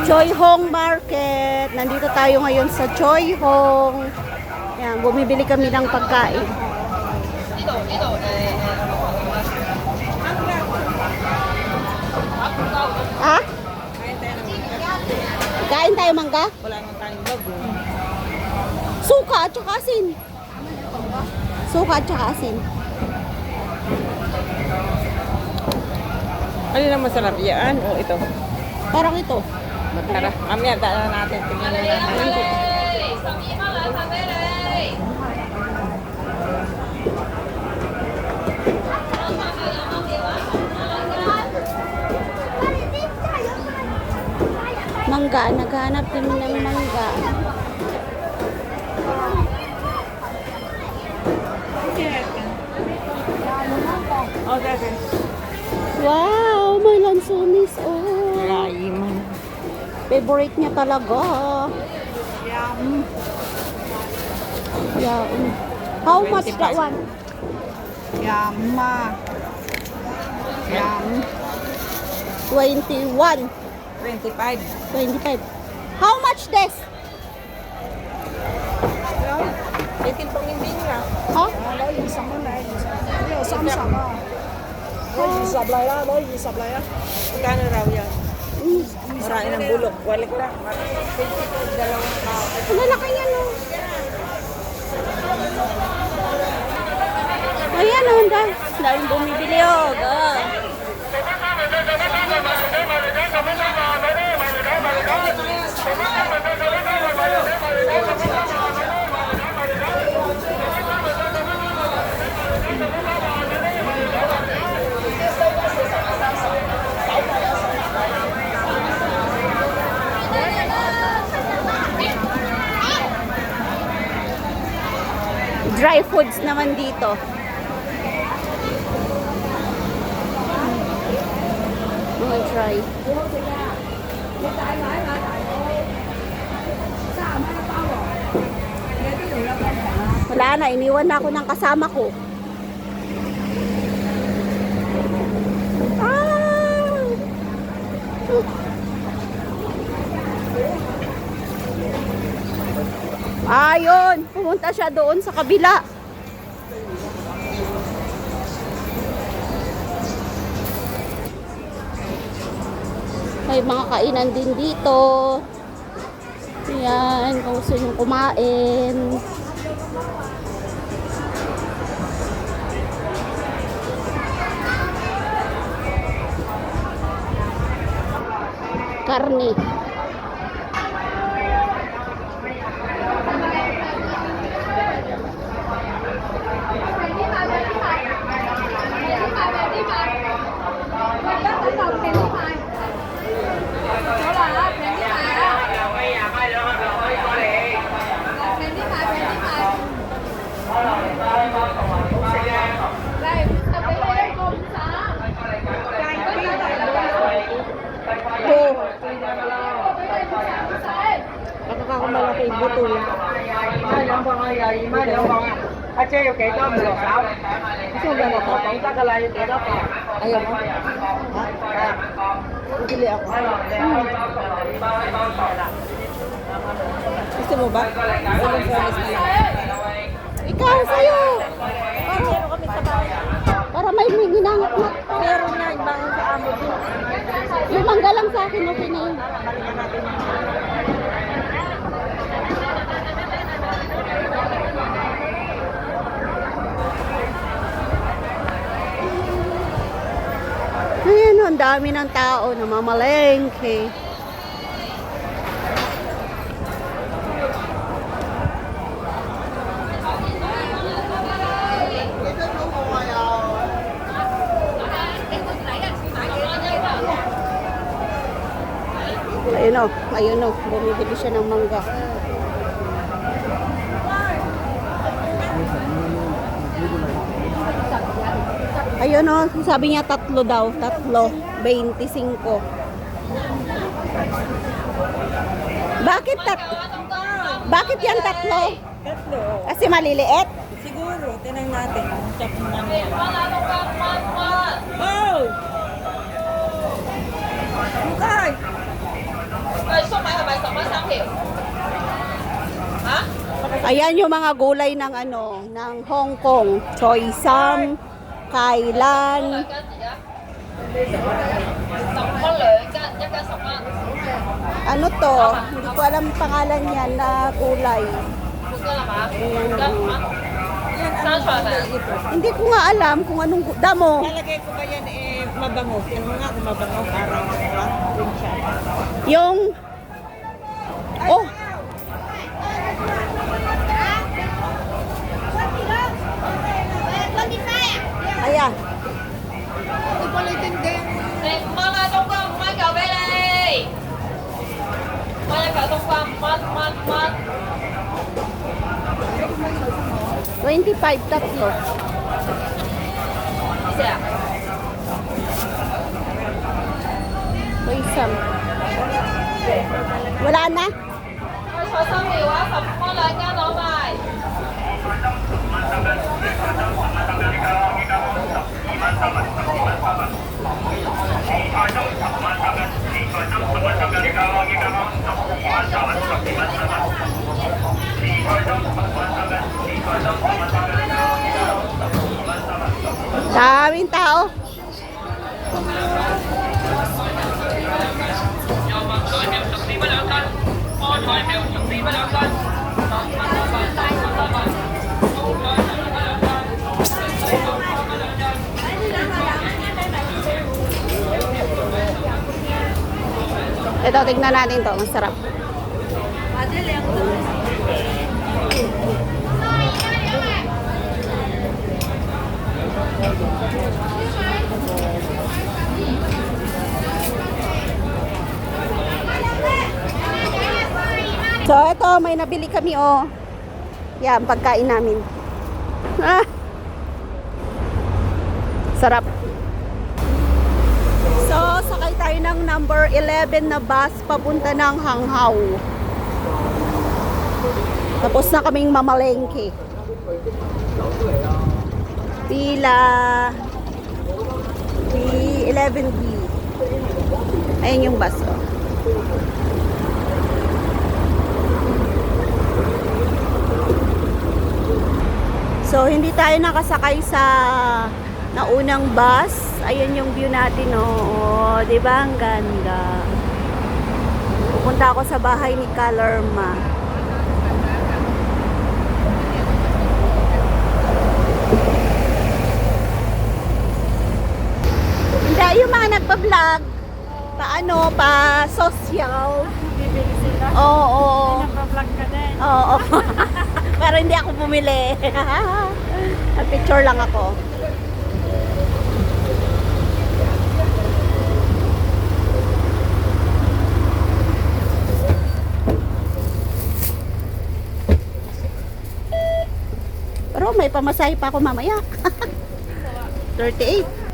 Choi Hong Market. Nandito tayo ngayon sa Choi Hong. Yan, bumibili kami ng pagkain. Ha? Kain tayo mangga? Wala nang tayong vlog. Suka at saka asin. Suka at saka asin. Ano na masarap yan? O ito. Parang ito. Tara, mamaya dala natin. Tingnan natin. Mangga, naghahanap din ng mangga. Okay. Wow, may lansones. Oh. Raiman. Favorite niya talaga. Yum. Yeah. How much that 25. one? Yum. Yum. 21. 25. 25. How much this? Itin pang hindi nila. Huh? 120嚟啦，攞20嚟啊！ Magkano raw yan? Marami ng bulok. Walik lang. Dalawang tao. Ang lalaki niya, no? Ayan, oh, dahil bumibili, oh. Go. Dry foods naman dito. Mga dry. Wala na, iniwan na ako ng kasama ko. Ah! Ayun, pumunta siya doon sa kabila. May mga kainan din dito. Yan, kung gusto nyo kumain. Karne. Nakakamalaki yung buto yun. 兩磅啊，廿二蚊兩磅啊！阿姐要幾多唔落手？ Gusto mo ba na ito? 講得㗎啦，要幾多磅？ Ayaw mo? Ha? Bibili ako. Gusto mo ba? Walang promise na lang. Ikaw, sa'yo. Para may ginangat-ngat. Meron na ibang sa amo din. Yung mangga lang sa akin, okay na yun. Ayan, ang dami ng tao na mamalengke. Ayun o, bumibili siya ng mangga. Ayun o, sabi niya tatlo daw, 25. Bakit yan tatlo? Tatlo. Kasi maliliit? Siguro, tinang natin. Check mo namin. Oh! Mukay! Ayan yung mga gulay ng ano, ng Hong Kong. Choy Sam, Kailan. Ano to? Hindi ko alam pangalan yan na gulay. Hindi ko nga alam kung anong damo. Lalagay ko ba yan mabango? Yan mga mabango parang yun siya. Yung oh, ayan. Mong ơi, Đông Quang, mai cậu về đây. Mai cậu Đông Quang, mất. 25 tatlo. Isa. Choy Sam. Wala na? Ôi, trời sao nhiều quá, sập con lại nha nó mày. Daming tao. Ito, tignan natin to. Masarap. So, ito, may nabili kami, oh. Yan, pagkain namin. Ah! Sarap. So, sakay tayo ng number 11 na bus papunta ng Hanghaw. Tapos na kaming mamalengke. Pila P11B. Ayan yung bus, oh. So, hindi tayo nakasakay sa naunang bus. Ayan yung view natin, oh. Di ba? Ang ganda. Pupunta ako sa bahay ni Kalerma. Hindi, yung mga nagpa-vlog, paano, pa social. Oo. Nagpa-vlog ka din. Oo. Pero hindi ako bumili. Picture lang ako. Pero may pamasahe pa ako mamaya. 38.